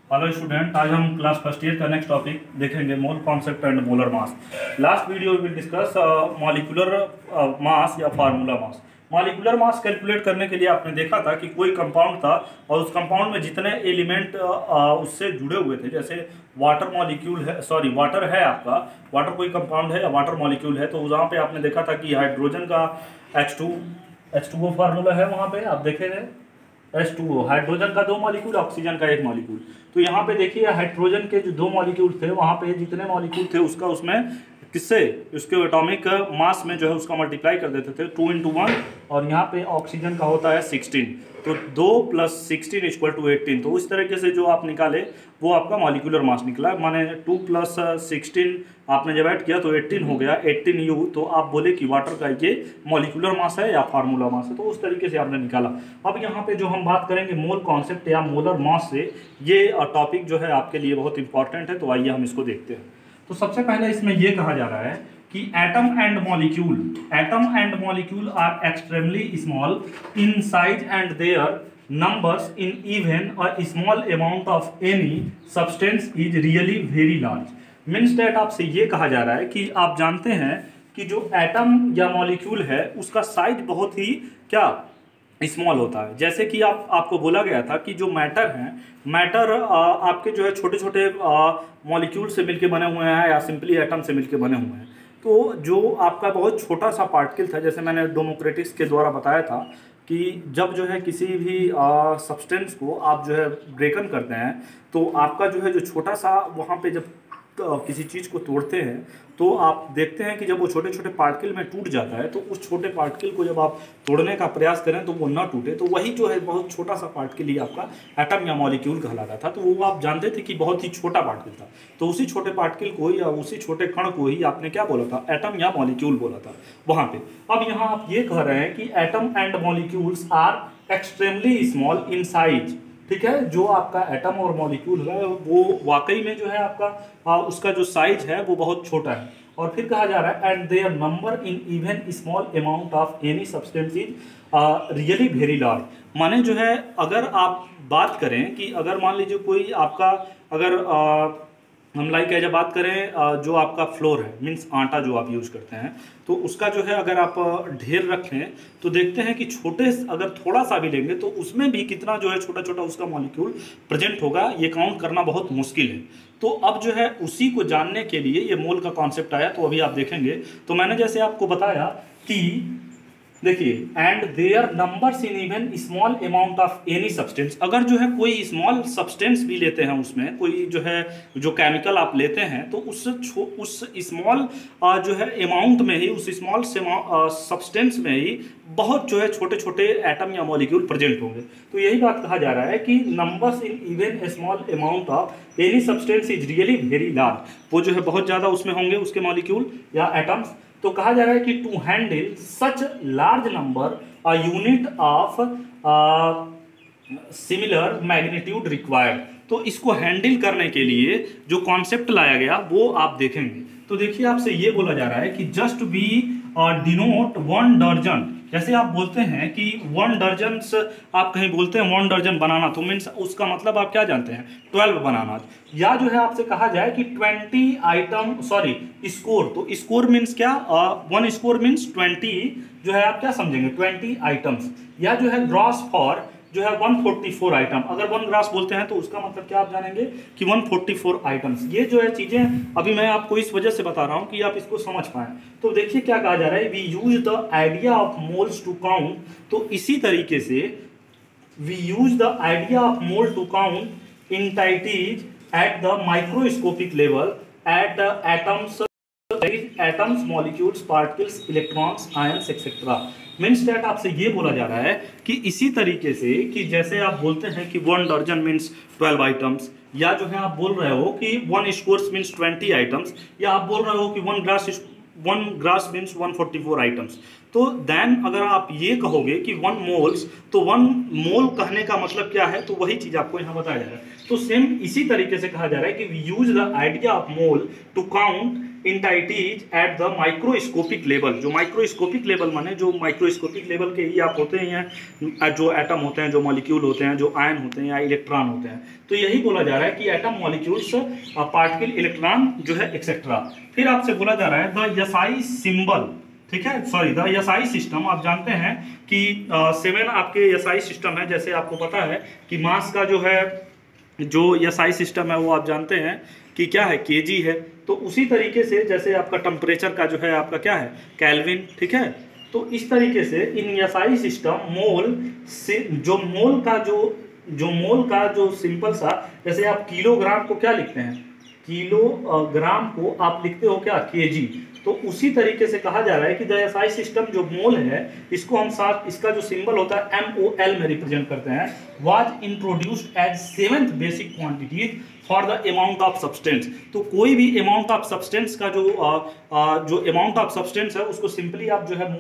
Hello student, आज हम class first year का नेक्स्ट टॉपिक देखेंगे, mole concept and molar mass. Last video will discuss molecular mass या formula mass. Molecular mass calculate करने के लिए आपने देखा था कि कोई कंपाउंड था और उस कंपाउंड में जितने एलिमेंट उससे जुड़े हुए थे, जैसे वाटर मॉलिक्यूल है, सॉरी वाटर है आपका, वाटर कोई कंपाउंड है या वाटर मॉलिक्यूल है, तो वहाँ पे आपने देखा था कि हाइड्रोजन का H2O फार्मूला है, वहाँ पे आप देखेंगे H2O, हाइड्रोजन का 2 मॉलिक्यूल, ऑक्सीजन का 1 मॉलिक्यूल। तो यहाँ पे देखिए हाइड्रोजन के जो 2 मॉलिक्यूल थे, वहाँ पे जितने मॉलिक्यूल थे उसका उसमें किससे उसके एटॉमिक मास में जो है उसका मल्टीप्लाई कर देते थे 2 into 1, और यहाँ पे ऑक्सीजन का होता है 16, तो 2 + 16 = 18। तो उस तरीके से जो आप निकाले वो आपका मॉलिक्यूलर मास निकला, माने 2 + 16 आपने जब ऐड किया तो 18 हो गया, 18U। तो आप बोले कि वाटर का ये मॉलिक्यूलर मास है या फार्मूला मास है, तो उस तरीके से आपने निकाला। अब यहाँ पे जो हम बात करेंगे मोल कॉन्सेप्ट या मोलर मास से, ये टॉपिक जो है आपके लिए बहुत इंपॉर्टेंट है, तो आइए हम इसको देखते हैं। तो सबसे पहले इसमें यह कहा जा रहा है कि atom and molecule are extremely small in size and their numbers in even a small amount of any substance is really very large। Means that आपसे ये कहा जा रहा है कि आप जानते हैं कि जो एटम या मॉलिक्यूल है उसका साइज बहुत ही क्या स्मॉल होता है। जैसे कि आपको बोला गया था कि जो मैटर आपके जो है छोटे छोटे मॉलिक्यूल से मिलके बने हुए हैं या सिंपली एटम से मिलके बने हुए हैं। तो जो आपका बहुत छोटा सा पार्टिकल था, जैसे मैंने डेमोक्रेटिक्स के द्वारा बताया था कि जब जो है किसी भी सब्सटेंस को आप जो है ब्रेकन करते हैं, तो आपका जो है जो छोटा सा वहाँ पे जब किसी चीज़ को तोड़ते हैं तो आप देखते हैं कि जब वो छोटे छोटे पार्टिकल में टूट जाता है, तो उस छोटे पार्टिकल को जब आप तोड़ने का प्रयास करें तो वो ना टूटे, तो वही जो है बहुत छोटा सा पार्टिकल ही आपका एटम या मॉलिक्यूल कहलाता था। तो वो आप जानते थे कि बहुत ही छोटा पार्टिकल था, तो उसी छोटे पार्टिकल को या उसी छोटे कण को ही आपने क्या बोला था, एटम या मॉलिक्यूल बोला था वहाँ पे। अब यहाँ आप ये कह रहे हैं कि atom and molecules are extremely small in size, ठीक है। जो आपका एटम और मॉलिक्यूल है वो वाकई में जो है आपका उसका जो साइज है वो बहुत छोटा है। और फिर कहा जा रहा है and their number in even small amount of any substance is really very large. माने जो है अगर आप बात करें कि अगर मान लीजिए कोई आपका अगर हम लाइक जब बात करें जो आपका फ्लोर है, मीन्स आटा जो आप यूज़ करते हैं, तो उसका जो है अगर आप ढेर रखें तो देखते हैं कि छोटे अगर थोड़ा सा भी लेंगे तो उसमें भी कितना जो है छोटा छोटा उसका मॉलिक्यूल प्रेजेंट होगा, ये काउंट करना बहुत मुश्किल है। तो अब जो है उसी को जानने के लिए ये मोल का कॉन्सेप्ट आया। तो अभी आप देखेंगे, तो मैंने जैसे आपको बताया कि देखिए and their numbers in even small amount of any substance, अगर जो है कोई स्मॉल सब्सटेंस भी लेते हैं, उसमें कोई जो है जो केमिकल आप लेते हैं, तो उस स्मॉल जो है अमाउंट में ही, उस स्मॉल सब्सटेंस में ही बहुत जो है छोटे छोटे एटम या मॉलिक्यूल प्रेजेंट होंगे। तो यही बात कहा जा रहा है कि numbers in even small amount of any substance is really very large, वो जो है बहुत ज़्यादा उसमें होंगे उसके मॉलिक्यूल या एटम्स। तो कहा जा रहा है कि to handle such large number a unit of similar magnitude required. तो इसको हैंडल करने के लिए जो कॉन्सेप्ट लाया गया वो आप देखेंगे। तो देखिए आपसे ये बोला जा रहा है कि जस्ट बी डिनोट 1 दर्जन, जैसे आप बोलते हैं कि 1 दर्जन, आप कहीं बोलते हैं 1 दर्जन बनाना, तो मीन्स उसका मतलब आप क्या जानते हैं, 12 बनाना। या जो है आपसे कहा जाए कि 20 आइटम, सॉरी स्कोर, तो स्कोर मीन्स क्या, 1 स्कोर मीन्स 20 जो है आप क्या समझेंगे, 20 आइटम्स। या जो है ग्रॉस फॉर जो है 144 आइटम, अगर 1 ग्रास बोलते हैं तो उसका मतलब क्या आप जानेंगे कि 144 आइटम्स। ये जो है चीजें अभी मैं आपको इस वजह से बता रहा हूं कि आप इसको समझ पाएं। तो देखिए क्या कहा जा रहा है, we use the idea of moles to count. तो इसी तरीके से we use the idea of mole to count entities at the microscopic level at the atoms, molecules, particles, electrons, ions etcetera. Means that आपसे ये बोला जा रहा है कि इसी तरीके से कि जैसे आप बोलते हैं कि 1 दर्जन मीन्स 12 आइटम्स, या जो है आप बोल रहे हो कि 1 स्कोर्स मीन्स 20 आइटम्स, या आप बोल रहे हो कि 1 ग्रास मीन्स 144 आइटम्स। तो देन अगर आप ये कहोगे कि 1 मोल्स, तो 1 मोल कहने का मतलब क्या है, तो वही चीज आपको यहाँ बताया जा रहा है। तो सेम इसी तरीके से कहा जा रहा है कि we use the idea of mole to count entities at the microscopic level. जो माइक्रोस्कोपिक लेवल माने जो माइक्रोस्कोपिक लेवल के ही आप होते हैं, जो एटम होते हैं, जो मॉलिक्यूल होते हैं, जो आयन होते हैं या इलेक्ट्रॉन होते हैं। तो यही बोला जा रहा है कि एटम, मॉलिक्यूल्स, पार्टिकल, इलेक्ट्रॉन जो है एक्सेट्रा। फिर आपसे बोला जा रहा है द एसआई सिंबल, ठीक है, सॉरी द एसआई सिस्टम। आप जानते हैं कि 7 आपके एसआई सिस्टम है। जैसे आपको पता है कि मास का जो है, जो एसआई सिस्टम है वो आप जानते हैं कि क्या है, केजी है। तो उसी तरीके से जैसे आपका टेम्परेचर का जो है आपका क्या है, केल्विन, ठीक है। तो इस तरीके से इन एसआई सिस्टम मोल से जो मोल का जो सिंपल सा, जैसे आप किलोग्राम को क्या लिखते हैं, किलोग्राम को आप लिखते हो क्या, केजी। तो उसी तरीके से कहा जा रहा है कि द एसआई सिस्टम जो मोल है, इसको हम साथ, इसका जो सिंबल होता है MOL में रिप्रेजेंट करते हैं, was introduced as 7th basic quantities for the amount of substance. तो कोई भी अमाउंट ऑफ सब्सटेंस का जो अमाउंट ऑफ सब्सटेंस है उसको सिंपली आप जो है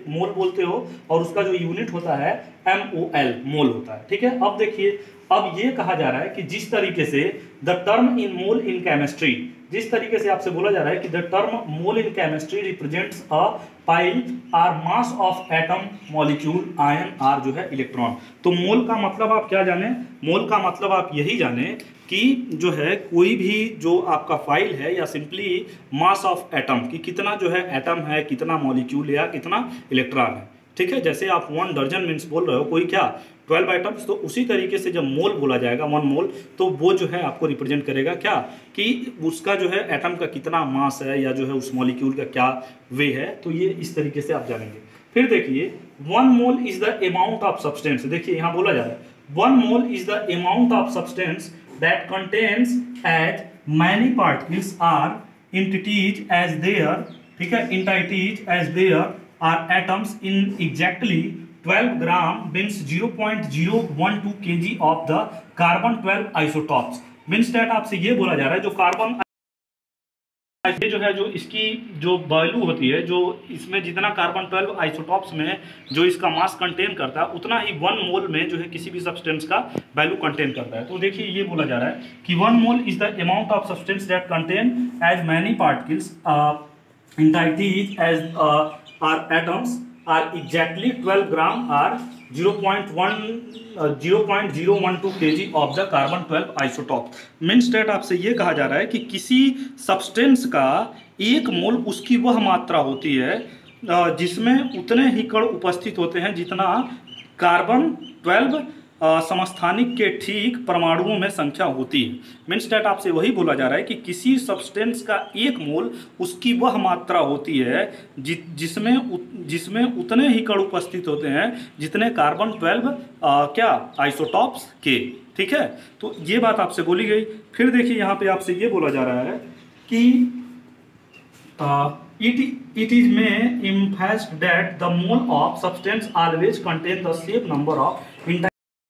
मोल बोलते हो, और उसका जो यूनिट होता है MOL, मोल होता है, ठीक है। अब देखिए, अब ये कहा जा रहा है कि जिस तरीके से the term in mole in chemistry, जिस तरीके से आपसे बोला जा रहा है कि the term mole in chemistry represents a pile or mass of atom, molecule, ion or जो है इलेक्ट्रॉन। तो मोल का मतलब आप क्या जाने, मोल का मतलब आप यही जाने कि जो है कोई भी जो आपका फाइल है, या सिंपली मास ऑफ एटम कि कितना जो है एटम है, कितना मॉलिक्यूल या कितना इलेक्ट्रॉन है, ठीक है। जैसे आप 1 दर्जन मीन्स बोल रहे हो कोई क्या 12 आइटम्स, तो उसी तरीके से जब मोल बोला जाएगा 1 मोल, तो वो जो है आपको रिप्रेजेंट करेगा क्या, कि उसका जो है एटम का कितना मास है, या जो है उस मॉलिक्यूल का क्या वे है। तो ये इस तरीके से आप जानेंगे। फिर देखिए 1 mole is the amount of substance. देखिए यहाँ बोला जा रहा है 1 mole is the amount of substance that contains as many particles or entities as there, ठीक है, entities as there are atoms in exactly 12 gram means 0.012 kg of the carbon 12 isotopes. Means that आपसे ये बोला जा रहा है जो carbon ये जो है, जो इसकी जो वैल्यू होती है, जो इसमें जितना कार्बन 12 आइसोटॉप्स में जो इसका मास कंटेन करता है, उतना ही 1 मोल में जो है किसी भी सब्सटेंस का वैल्यू कंटेन करता है। तो देखिए ये बोला जा रहा है कि 1 mole is the amount of substance that contain as many particles entities as are atoms or exactly 12 gram or 0.012 kg of the carbon 12 isotope. Means that आपसे ये कहा जा रहा है कि किसी सब्सटेंस का 1 मोल उसकी वह मात्रा होती है जिसमें उतने ही कण उपस्थित होते हैं जितना कार्बन 12 समस्थानिक के ठीक परमाणुओं में संख्या होती है। मीन्स डेट आपसे वही बोला जा रहा है कि किसी सब्सटेंस का 1 मोल उसकी वह मात्रा होती है जिसमें उतने ही कण उपस्थित होते हैं जितने कार्बन 12 क्या आइसोटॉप्स के, ठीक है। तो ये बात आपसे बोली गई। फिर देखिए यहाँ पे आपसे ये बोला जा रहा है कि it is may emphasized that the mole of substance always contain the same number of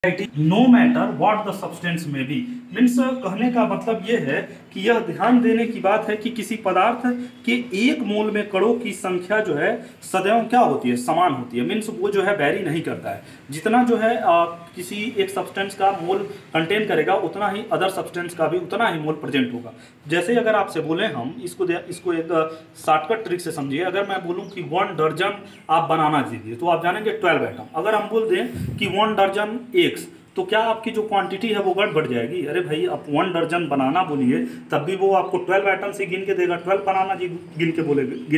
no matter what the substance में बी। मीन्स कहने का मतलब ये है कि यह ध्यान देने की बात है कि किसी पदार्थ के 1 मोल में कणों की संख्या जो है सदैव क्या होती है, समान होती है। मीन्स वो जो है वैरी नहीं करता है। जितना जो है किसी एक सब्सटेंस का मोल कंटेन करेगा उतना ही अदर सब्सटेंस का भी उतना ही मोल प्रेजेंट होगा। जैसे अगर आपसे बोले हम इसको एक शॉर्टकट ट्रिक से समझिए। अगर मैं बोलूँ कि 1 दर्जन आप बनाना दीजिए तो आप जानेंगे 12 आइटम। अगर हम बोल दें कि 1 दर्जन एग्स, तो क्या आपकी जो क्वांटिटी है वो बढ़ जाएगी। अरे भाई आप 1 दर्जन बनाना बोलिए तब भी वो आपको 12 आइटम से गिन के देगा, 12 बनाना जी गिन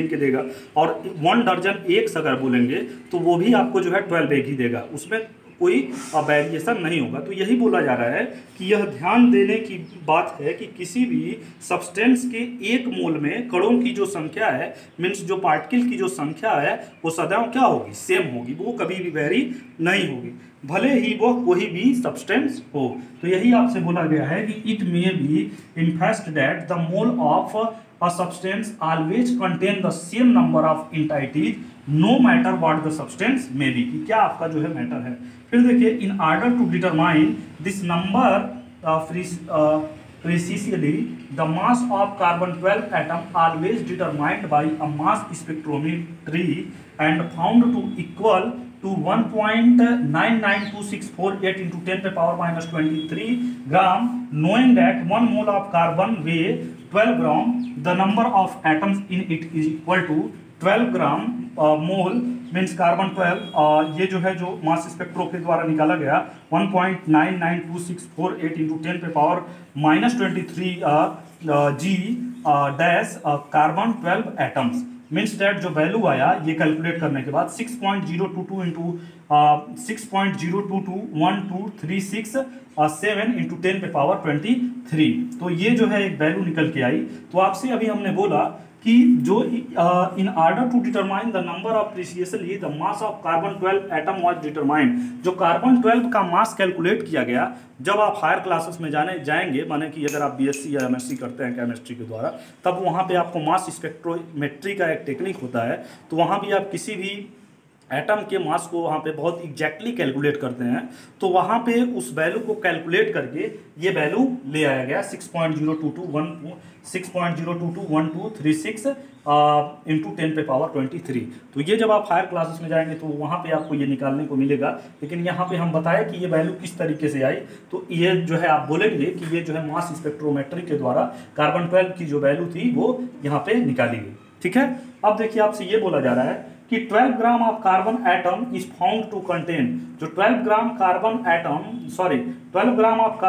के देगा। और 1 दर्जन एग्स अगर बोलेंगे तो वो भी आपको जो है 12 एग ही देगा, उसमें कोई वेरिएशन नहीं होगा। तो यही बोला जा रहा है कि यह ध्यान देने की बात है कि किसी भी सब्सटेंस के 1 मोल में कणों की जो संख्या है, मीन्स जो पार्टिकल की जो संख्या है वो सदैव क्या होगी, सेम होगी, वो कभी भी वेरी नहीं होगी, भले ही वह कोई भी सब्सटेंस हो। तो यही आपसे बोला गया है कि it may be infest that the mole of a substance always contain the same number of entities no matter what the substance may be, कि क्या आपका जो है मैटर है। फिर देखिए in order to determine this number precisely the mass of carbon 12 atom always determined by a mass spectrometry and found to equal to 1.992648 into 10 to the power minus 23 gram, knowing that 1 mole of carbon weigh 12 gram, the number of atoms in it is equal to 12 gram mole means carbon 12। ये जो है जो मास spectro के द्वारा निकाला गया 1.992648 into 10 पे power -23 g dash carbon 12 atoms means that जो वैल्यू आया ये कैलकुलेट करने के बाद 6.022 इंटू 6.02212367 इंटू 10 पे पावर 23। तो ये जो है एक वैल्यू निकल के आई। तो आपसे अभी हमने बोला कि जो in order to determine the number of precisely the mass of carbon 12 atom was determined. जो कार्बन 12 का मास कैलकुलेट किया गया, जब आप हायर क्लासेस में जाएंगे माने कि अगर आप बीएससी या एमएससी करते हैं केमिस्ट्री के द्वारा, तब वहाँ पे आपको मास स्पेक्ट्रोमेट्री का एक टेक्निक होता है। तो वहाँ भी आप किसी भी एटम के मास को वहाँ पे बहुत एग्जैक्टली कैलकुलेट करते हैं। तो वहाँ पे उस वैल्यू को कैलकुलेट करके ये वैल्यू ले आया गया 6.0221236 इंटू 10 पे पावर 23। तो ये जब आप हायर क्लासेस में जाएंगे तो वहाँ पे आपको ये निकालने को मिलेगा। लेकिन यहाँ पे हम बताएं कि ये वैल्यू किस तरीके से आई। तो ये जो है आप बोलेंगे कि ये जो है मास स्पेक्ट्रोमेट्री के द्वारा कार्बन 12 की जो वैल्यू थी वो यहाँ पे निकाली गई। ठीक है, अब देखिए आपसे ये बोला जा रहा है कि 12 gram of carbon atom is found to contain. जो 12 gram carbon atom 12 gram of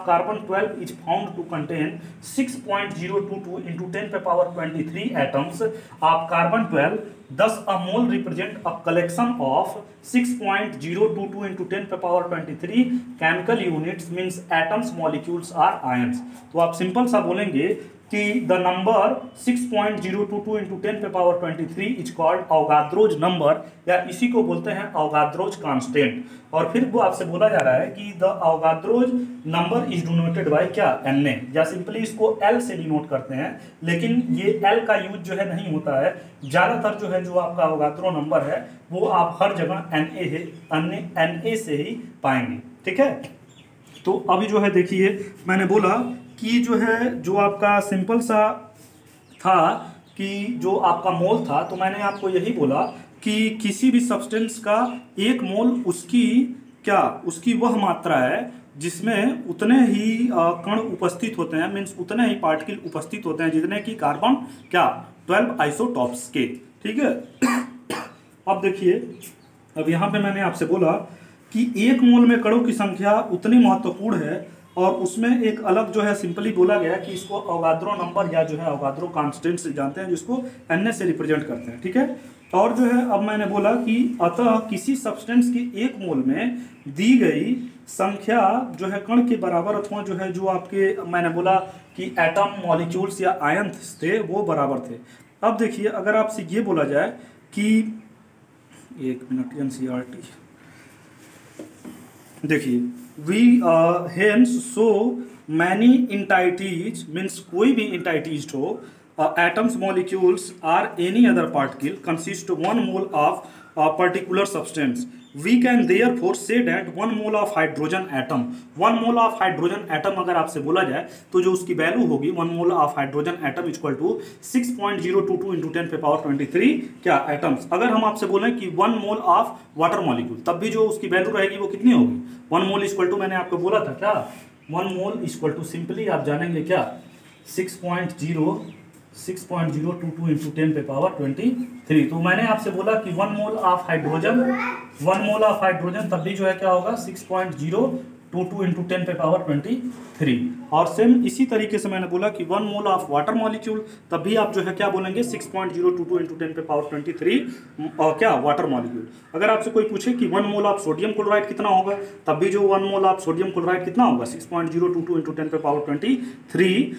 carbon 12 is found to contain 6.022 into 10 पे power 23 atoms of carbon 12। Thus, a mole represent a collection of 6.022 into 10 पे power 23 chemical units means atoms, molecules are ions। तो आप simple सा बोलेंगे कि the number 6.022 into 10 पे power 23 is called अवगाद्रोज number, या इसी को बोलते हैं अवगाद्रोज कांस्टेंट। और फिर वो आपसे बोला जा रहा है कि the Avogadro's number is denoted by क्या, Na, या सिंपली इसको L से डिनोट करते हैं। लेकिन ये L का यूज जो है नहीं होता है, ज़्यादातर जो है जो आपका अवगाद्रो नंबर है वो आप हर जगह Na से ही पाएंगे। ठीक है, तो अभी जो है देखिए मैंने बोला कि जो है जो आपका सिंपल सा था कि जो आपका मोल था, तो मैंने आपको यही बोला कि किसी भी सब्सटेंस का एक मोल उसकी वह मात्रा है जिसमें उतने ही कण उपस्थित होते हैं, मीन्स उतने ही पार्टिकल उपस्थित होते हैं जितने कि कार्बन 12 आइसोटॉप्स के। ठीक है, अब देखिए अब यहाँ पे मैंने आपसे बोला कि एक मोल में कणों की संख्या उतनी महत्वपूर्ण है और उसमें एक अलग जो है सिंपली बोला गया कि इसको अवगाद्रो नंबर या जो है अवगाद्रो कांस्टेंट से जानते हैं, जिसको Na से रिप्रेजेंट करते हैं। ठीक है, और जो है अब मैंने बोला कि अतः किसी सब्सटेंस की एक मोल में दी गई संख्या जो है कण के बराबर अथवा जो है जो आपके मैंने बोला कि एटम, मॉलिक्यूल्स या आयन्स थे वो बराबर थे। अब देखिए अगर आपसे ये बोला जाए कि एक मिनट NCERT देखिए we hence so many entities means कोई भी इंटाइटीज हो atoms, molecules or any other particle consist 1 mole of particular substance. We can therefore say that 1 mole of hydrogen atom, 1 mole of hydrogen atom अगर आपसे बोला जाए तो जो उसकी वैल्यू होगी 1 mole of hydrogen atom equal to 6.022 into 10 पे power 23 क्या एटम्स। अगर हम आपसे बोलें कि 1 मोल ऑफ वाटर मॉलिक्यूल, तब भी जो उसकी वैल्यू रहेगी वो कितनी होगी, 1 मोल इक्वल टू मैंने आपको बोला था क्या, 1 मोल इक्वल टू सिंपली आप जानेंगे क्या 6.022 इंटू 10 पे पावर 23। तो मैंने आपसे बोला कि 1 मोल ऑफ हाइड्रोजन तब भी जो है क्या होगा 6.022 इंटू 10 पे पावर 23। और सेम इसी तरीके से मैंने बोला कि 1 मोल ऑफ वाटर मॉलिक्यूल तब भी आप जो है क्या बोलेंगे 6.022 इंटू 10 पे पावर 23 और क्या वाटर मॉलिक्यूल। अगर आपसे कोई पूछे कि 1 मोल ऑफ सोडियम क्लोराइड कितना होगा, तब भी जो 1 मोल ऑफ सोडियम क्लोराइड कितना होगा 6.022 इंटू 10 पे पावर 23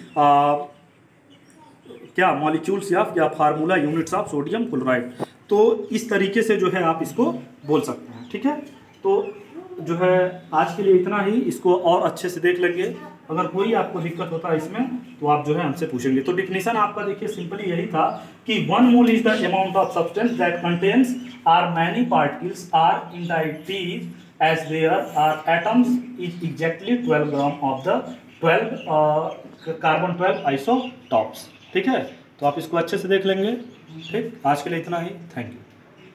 क्या मॉलिक्यूल्स या formula units of sodium chloride. तो इस तरीके से जो है आप इसको बोल सकते हैं। ठीक है, तो जो है आज के लिए इतना ही, इसको और अच्छे से देख लेंगे। अगर कोई आपको दिक्कत होता है इसमें तो आप जो है हमसे पूछेंगे। तो डिफिनेशन आपका देखिए सिंपली यही था कि 1 mole is the amount of substance that contains are many particles or entities as there are atoms is exactly 12 gram of the 12 carbon 12 isotopes. ठीक है, तो आप इसको अच्छे से देख लेंगे। ठीक, आज के लिए इतना ही, थैंक यू।